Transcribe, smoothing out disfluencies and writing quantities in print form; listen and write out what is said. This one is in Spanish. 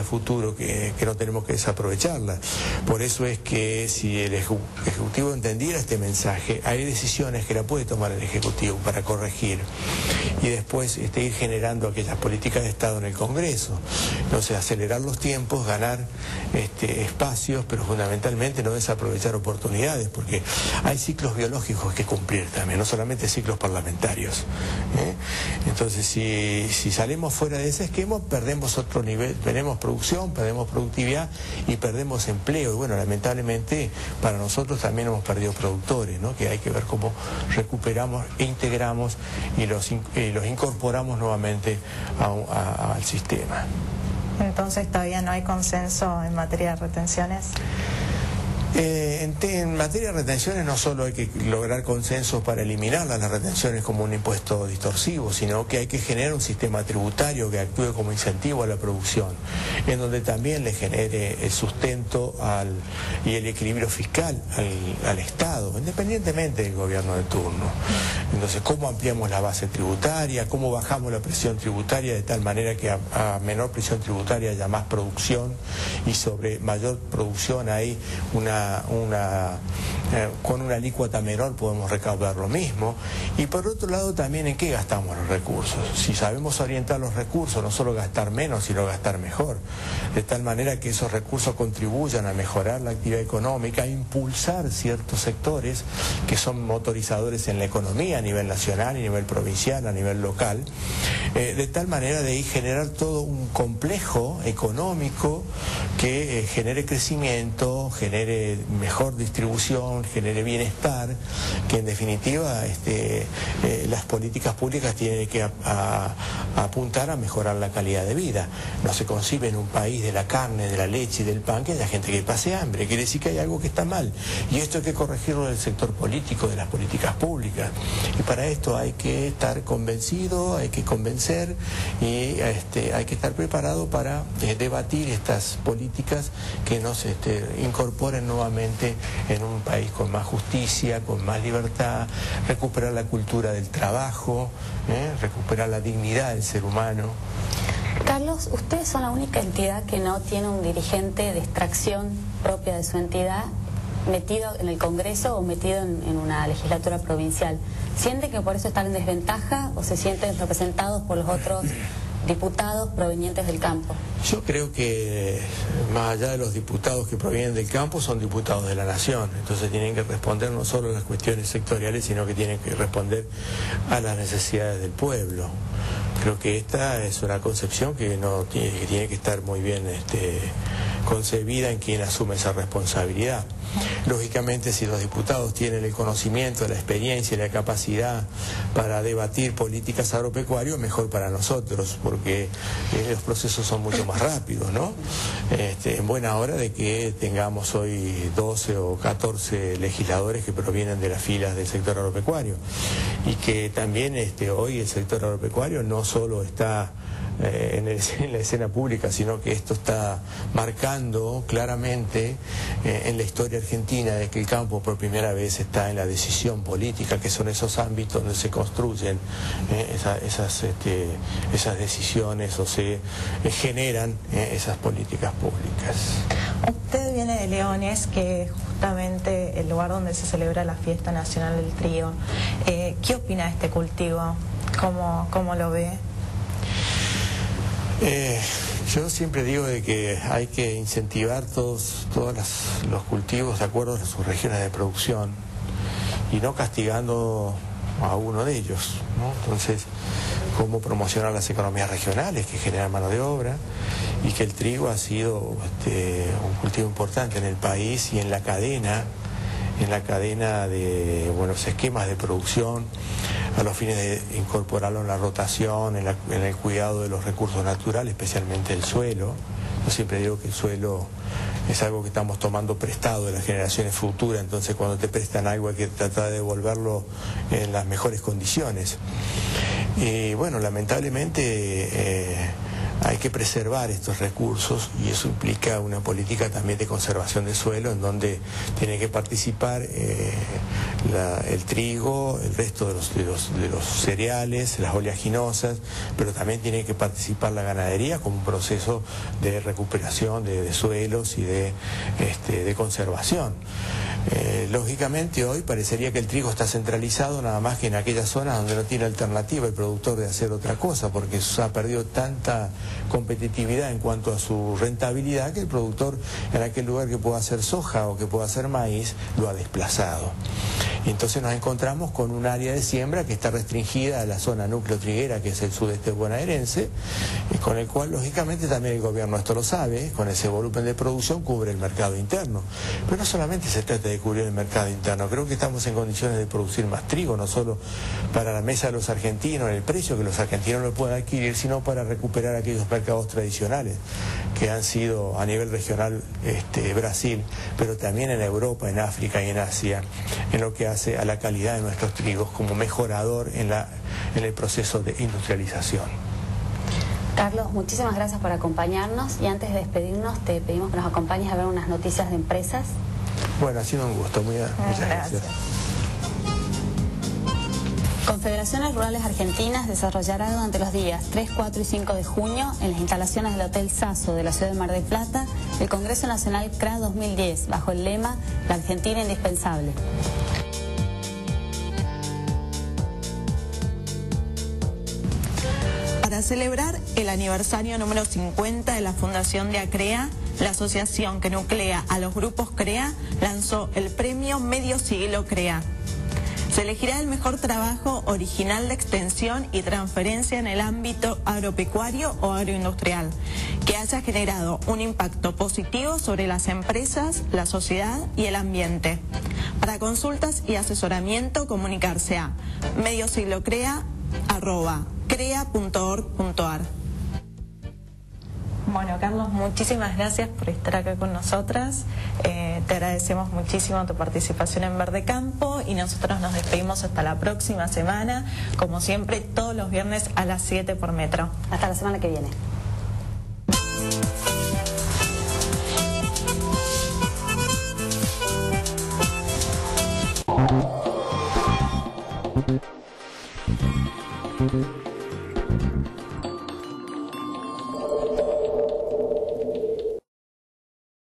futuro que no tenemos que desaprovecharla. Por eso es que si el Ejecutivo entendiera este mensaje, hay decisiones que la puede tomar el Ejecutivo para corregir y después ir generando aquellas políticas de Estado en el Congreso. Entonces, acelerar los tiempos, ganar espacios, pero fundamentalmente no desaprovechar oportunidades, porque hay ciclos biológicos que cumplir también, no solamente ciclos parlamentarios. Entonces, si salimos fuera de ese esquema, perdemos otro nivel, perdemos producción, perdemos productividad y perdemos empleo. Y bueno, lamentablemente para nosotros también hemos perdido productores, ¿no? Que hay que ver cómo recuperamos e integramos y los incorporamos nuevamente al sistema. Entonces todavía no hay consenso en materia de retenciones. En materia de retenciones no solo hay que lograr consensos para eliminar las retenciones como un impuesto distorsivo, sino que hay que generar un sistema tributario que actúe como incentivo a la producción, en donde también le genere el sustento y el equilibrio fiscal al Estado, independientemente del gobierno de turno. Entonces, ¿cómo ampliamos la base tributaria? ¿Cómo bajamos la presión tributaria de tal manera que a menor presión tributaria haya más producción y sobre mayor producción hay con una alícuota menor podemos recaudar lo mismo? Y por otro lado también en qué gastamos los recursos. Si sabemos orientar los recursos, no solo gastar menos, sino gastar mejor, de tal manera que esos recursos contribuyan a mejorar la actividad económica, a impulsar ciertos sectores que son motorizadores en la economía a nivel nacional, a nivel provincial, a nivel local, de tal manera de generar todo un complejo económico que genere crecimiento, genere mejor distribución, genere bienestar, que en definitiva las políticas públicas tienen que apuntar a mejorar la calidad de vida. No se concibe en un país de la carne, de la leche y del pan que haya gente que pase hambre, quiere decir que hay algo que está mal. Y esto hay que corregirlo del sector político, de las políticas públicas. Y para esto hay que estar convencido, hay que convencer y hay que estar preparado para debatir estas políticas que nos incorporen nuevamente en un país con más justicia, con más libertad, recuperar la cultura del trabajo, recuperar la dignidad del ser humano. Carlos, ustedes son la única entidad que no tiene un dirigente de extracción propia de su entidad metido en el Congreso o metido en una legislatura provincial. ¿Sienten que por eso están en desventaja o se sienten representados por los otros diputados provenientes del campo? Yo creo que más allá de los diputados que provienen del campo, son diputados de la nación, entonces tienen que responder no solo a las cuestiones sectoriales, sino que tienen que responder a las necesidades del pueblo. Creo que esta es una concepción que tiene que estar muy bien concebida en quien asume esa responsabilidad. Lógicamente, si los diputados tienen el conocimiento, la experiencia y la capacidad para debatir políticas agropecuarias, mejor para nosotros, porque los procesos son mucho más rápidos, ¿no? En buena hora de que tengamos hoy 12 o 14 legisladores que provienen de las filas del sector agropecuario y que también hoy el sector agropecuario no solo está en la escena pública, sino que esto está marcando claramente en la historia argentina de que el campo por primera vez está en la decisión política, que son esos ámbitos donde se construyen esas decisiones o se generan esas políticas públicas. Usted viene de Leones, que es justamente el lugar donde se celebra la fiesta nacional del trigo. ¿Qué opina de este cultivo? ¿Cómo lo ve? Yo siempre digo de que hay que incentivar todos los cultivos de acuerdo a sus regiones de producción y no castigando a uno de ellos, ¿no? Entonces, cómo promocionar las economías regionales que generan mano de obra, y que el trigo ha sido un cultivo importante en el país y en la cadena de buenos esquemas de producción, a los fines de incorporarlo en la rotación, en el cuidado de los recursos naturales, especialmente el suelo. Yo siempre digo que el suelo es algo que estamos tomando prestado de las generaciones futuras, entonces cuando te prestan algo hay que tratar de devolverlo en las mejores condiciones. Y bueno, lamentablemente hay que preservar estos recursos y eso implica una política también de conservación de suelo en donde tiene que participar el trigo, el resto de los cereales, las oleaginosas, pero también tiene que participar la ganadería como un proceso de recuperación de suelos y de conservación. Lógicamente hoy parecería que el trigo está centralizado nada más que en aquellas zonas donde no tiene alternativa el productor de hacer otra cosa, porque se ha perdido tanta competitividad en cuanto a su rentabilidad que el productor en aquel lugar que pueda hacer soja o que pueda hacer maíz lo ha desplazado. Y entonces nos encontramos con un área de siembra que está restringida a la zona núcleo triguera, que es el sudeste bonaerense, y con el cual lógicamente también el gobierno esto lo sabe, con ese volumen de producción cubre el mercado interno. Pero no solamente se trata de cubrir el mercado interno, creo que estamos en condiciones de producir más trigo, no solo para la mesa de los argentinos, en el precio que los argentinos lo puedan adquirir, sino para recuperar aquellos mercados tradicionales que han sido a nivel regional Brasil, pero también en Europa, en África y en Asia, en lo que hace a la calidad de nuestros trigos como mejorador en el proceso de industrialización. Carlos, muchísimas gracias por acompañarnos y antes de despedirnos te pedimos que nos acompañes a ver unas noticias de empresas. Bueno, ha sido un gusto, muchas gracias. Confederaciones Rurales Argentinas desarrollará durante los días 3, 4 y 5 de junio en las instalaciones del Hotel Sasso de la ciudad de Mar del Plata el Congreso Nacional CRA 2010 bajo el lema La Argentina Indispensable. Para celebrar el aniversario número 50 de la fundación de ACREA, la asociación que nuclea a los grupos CREA lanzó el premio Medio Siglo CREA. Se elegirá el mejor trabajo original de extensión y transferencia en el ámbito agropecuario o agroindustrial, que haya generado un impacto positivo sobre las empresas, la sociedad y el ambiente. Para consultas y asesoramiento, comunicarse a mediosiglocrea@crea.org.ar. Bueno, Carlos, muchísimas gracias por estar acá con nosotras. Te agradecemos muchísimo tu participación en Verde Campo y nosotros nos despedimos hasta la próxima semana, como siempre, todos los viernes a las 7 por Metro. Hasta la semana que viene.